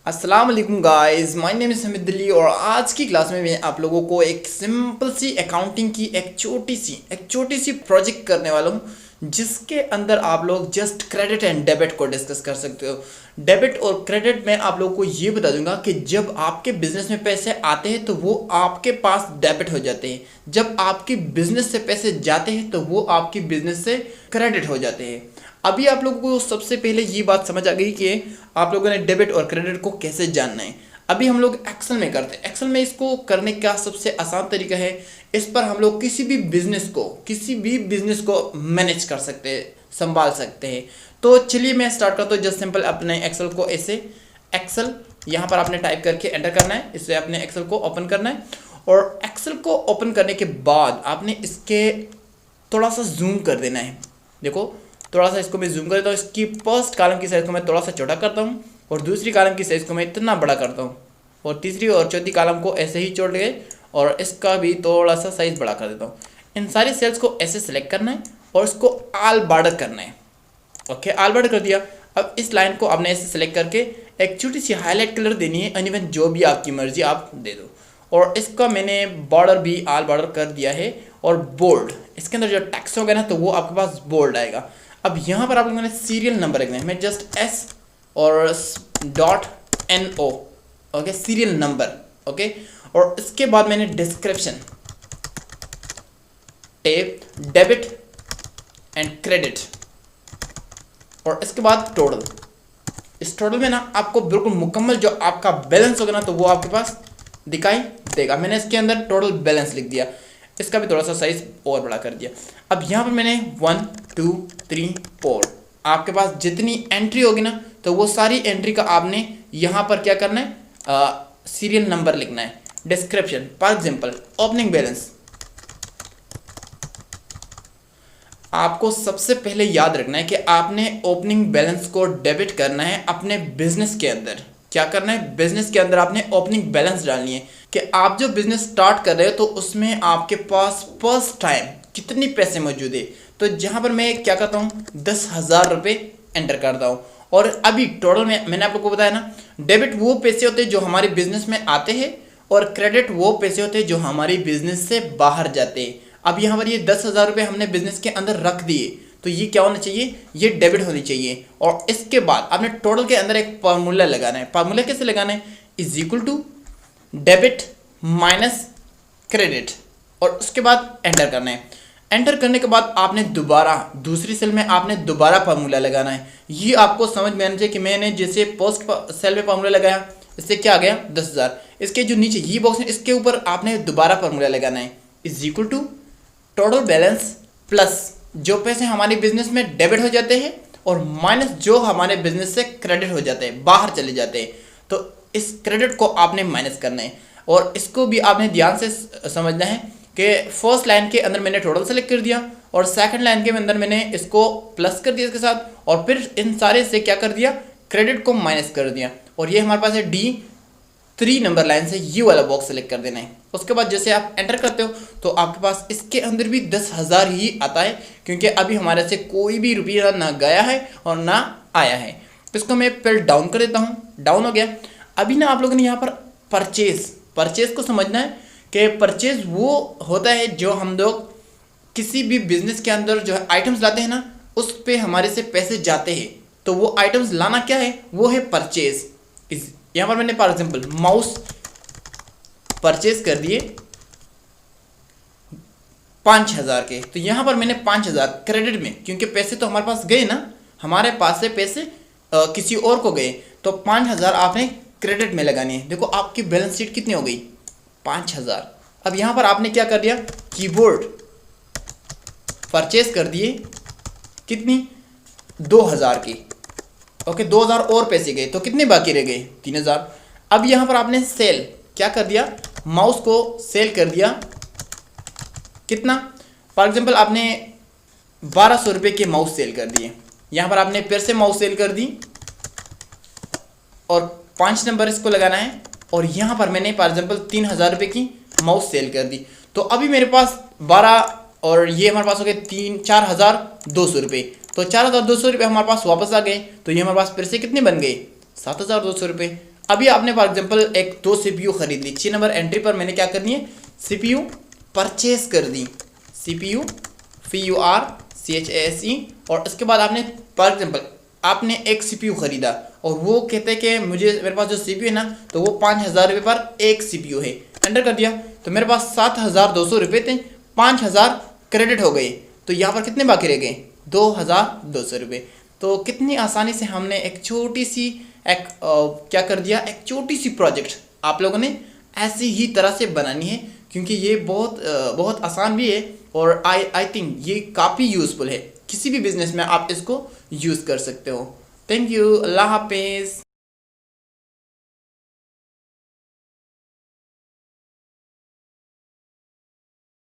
अस्सलाम वालेकुम guys, my name is Hamid Ali और आज की क्लास में मैं आप लोगों को एक सिंपल सी अकाउंटिंग की एक छोटी सी प्रोजेक्ट करने वाला हूँ, जिसके अंदर आप लोग जस्ट क्रेडिट एंड डेबिट को डिस्कस कर सकते हो। डेबिट और क्रेडिट में आप लोगों को ये बता दूंगा कि जब आपके बिजनेस में पैसे आते हैं तो वो आपके पास डेबिट हो जाते हैं, जब आपकी बिजनेस से पैसे जाते हैं तो वो आपकी बिजनेस से क्रेडिट हो जाते हैं। अभी आप लोगों को सबसे पहले ये बात समझ आ गई कि आप लोगों ने डेबिट और क्रेडिट को कैसे जानना है। अभी हम लोग एक्सेल में करते हैं। एक्सेल में इसको करने का सबसे आसान तरीका है, इस पर हम लोग किसी भी बिजनेस को मैनेज कर सकते हैं, संभाल सकते हैं। तो चलिए मैं स्टार्ट करता हूँ। जस्ट सिंपल अपने एक्सेल को ऐसे एक्सेल यहाँ पर आपने टाइप करके एंटर करना है, इससे अपने एक्सेल को ओपन करना है और एक्सेल को ओपन करने के बाद आपने इसके थोड़ा सा जूम कर देना है। देखो थोड़ा सा इसको मैं जूम कर देता हूँ। इसकी फर्स्ट कॉलम की साइज़ को मैं थोड़ा सा छोटा करता हूँ और दूसरी कॉलम की साइज़ को मैं इतना बड़ा करता हूँ और तीसरी और चौथी कॉलम को ऐसे ही छोड़ के और इसका भी थोड़ा सा साइज़ बड़ा कर देता हूँ। इन सारी सेल्स को ऐसे सेलेक्ट करना है और इसको ऑल बॉर्डर करना है। ओके, ऑल बॉर्डर कर दिया। अब इस लाइन को आपने ऐसे सेलेक्ट करके एक छोटी सी हाईलाइट कलर देनी है, अनिवन जो भी आपकी मर्जी आप दे दो। और इसका मैंने बॉर्डर भी ऑल बॉर्डर कर दिया है और बोल्ड, इसके अंदर जो टेक्स्ट होगा ना तो वो आपके पास बोल्ड आएगा। अब यहाँ पर आप लोगों ने सीरियल नंबर रखना है। मैं just S R dot N O, okay, serial number, okay. और इसके बाद मैंने description tape debit and credit और इसके बाद टोटल। इस टोटल में ना आपको बिल्कुल मुकम्मल जो आपका बैलेंस होगा ना तो वो आपके पास दिखाई देगा। मैंने इसके अंदर टोटल बैलेंस लिख दिया, इसका भी थोड़ा सा साइज और बड़ा कर दिया। अब यहाँ पर मैंने 1 2 3 4 आपके पास जितनी एंट्री होगी ना तो वो सारी एंट्री का आपने यहाँ पर क्या करना है, सीरियल नंबर लिखना है। Description for example opening balance, आपको सबसे पहले याद रखना है कि आपने ओपनिंग बैलेंस को डेबिट करना है अपने बिजनेस के अंदर। क्या करना है, बिजनेस के अंदर आपने ओपनिंग बैलेंस डालनी है कि आप जो बिजनेस स्टार्ट कर रहे हो तो उसमें आपके पास फर्स्ट टाइम कितनी पैसे मौजूद है। तो जहां पर मैं क्या करता हूँ 10,000 रुपये एंटर करता हूँ। और अभी टोटल में मैंने आप लोग को बताया ना, डेबिट वो पैसे होते हैं जो हमारे बिजनेस में आते हैं और क्रेडिट वो पैसे होते हैं जो हमारी बिजनेस से बाहर जाते हैं। अब यहाँ पर ये 10,000 रुपये हमने बिजनेस के अंदर रख दिए तो ये क्या होना चाहिए, ये डेबिट होनी चाहिए। और इसके बाद आपने टोटल के अंदर एक फार्मूला लगाना है। फार्मूला कैसे लगाना है, is equal to debit minus credit और उसके बाद एंटर करना है। एंटर करने के बाद आपने दोबारा दूसरी सेल में आपने दोबारा फार्मूला लगाना है। ये आपको समझ में आना चाहिए कि मैंने जैसे फर्स्ट सेल में फार्मूला लगाया, इससे क्या आ गया 10,000। इसके जो नीचे ये बॉक्स है इसके ऊपर आपने दोबारा फार्मूला लगाना है, is equal to total balance plus जो पैसे हमारे बिजनेस में डेबिट हो जाते हैं और माइनस जो हमारे बिजनेस से क्रेडिट हो जाते हैं, बाहर चले जाते हैं। तो इस क्रेडिट को आपने माइनस करना है और इसको भी आपने ध्यान से समझना है कि फर्स्ट लाइन के अंदर मैंने टोटल सेलेक्ट कर दिया और सेकंड लाइन के अंदर मैंने इसको प्लस कर दिया इसके साथ और फिर इन सारे से क्या कर दिया, क्रेडिट को माइनस कर दिया। और ये हमारे पास है D3 नंबर लाइन से ये वाला बॉक्स सेलेक्ट कर देना है। उसके बाद जैसे आप एंटर करते हो तो आपके पास इसके अंदर भी 10,000 ही आता है, क्योंकि अभी हमारे से कोई भी रुपया ना गया है और ना आया है। इसको मैं फिर डाउन कर देता हूँ, डाउन हो गया। अभी ना आप लोगों ने यहाँ पर परचेज को समझना है कि परचेज वो होता है जो हम लोग किसी भी बिजनेस के अंदर जो है आइटम्स लाते हैं ना, उस पे हमारे से पैसे जाते हैं। तो वो आइटम्स लाना क्या है, वो है परचेज। यहाँ पर मैंने फॉर एग्जाम्पल माउस परचेज कर दिए 5,000 के, तो यहाँ पर मैंने 5,000 क्रेडिट में, क्योंकि पैसे तो हमारे पास गए ना, हमारे पास से पैसे किसी और को गए, तो 5,000 आपने क्रेडिट में लगानी है। देखो आपकी बैलेंस शीट कितनी हो गई, 5,000। अब यहाँ पर आपने क्या कर दिया, कीबोर्ड परचेज कर दिए कितनी, 2,000 की। ओके, 2,000 और पैसे गए तो कितने बाकी रह गए, 3,000। अब यहाँ पर आपने सेल क्या कर दिया, माउस को सेल कर दिया कितना, फॉर एग्जांपल आपने 1,200 रुपये के माउस सेल कर दिए। यहाँ पर आपने फिर से माउस सेल कर दी और 5 नंबर इसको लगाना है और यहाँ पर मैंने फॉर एग्जांपल 3,000 रुपये की माउस सेल कर दी। तो अभी मेरे पास 12 और ये हमारे पास हो गए 4,200 रुपये। तो 4,200 रुपये हमारे पास वापस आ गए। तो ये हमारे पास फिर से कितने बन गए, 7,200 रुपये। अभी आपने फॉर एग्जांपल एक 2 CPU खरीद ली, 6 नंबर एंट्री पर मैंने क्या करनी है, CPU परचेज कर दी, CPU PURCHASE, और उसके बाद आपने फॉर एग्जांपल आपने एक CPU खरीदा और वो कहते हैं कि मुझे मेरे पास जो CPU है ना तो वो 5,000 रुपये पर एक CPU है, एंटर कर दिया तो मेरे पास 7,200 रुपये थे, 5,000 क्रेडिट हो गए, तो यहाँ पर कितने बाकी रह गए, 2,200 रुपये। तो कितनी आसानी से हमने एक छोटी सी क्या कर दिया, एक छोटी सी प्रोजेक्ट आप लोगों ने ऐसी ही तरह से बनानी है, क्योंकि ये बहुत आसान भी है और आई थिंक ये काफ़ी यूज़फुल है, किसी भी बिजनेस में आप इसको यूज़ कर सकते हो। थैंक यू, अल्लाह हाफिज़।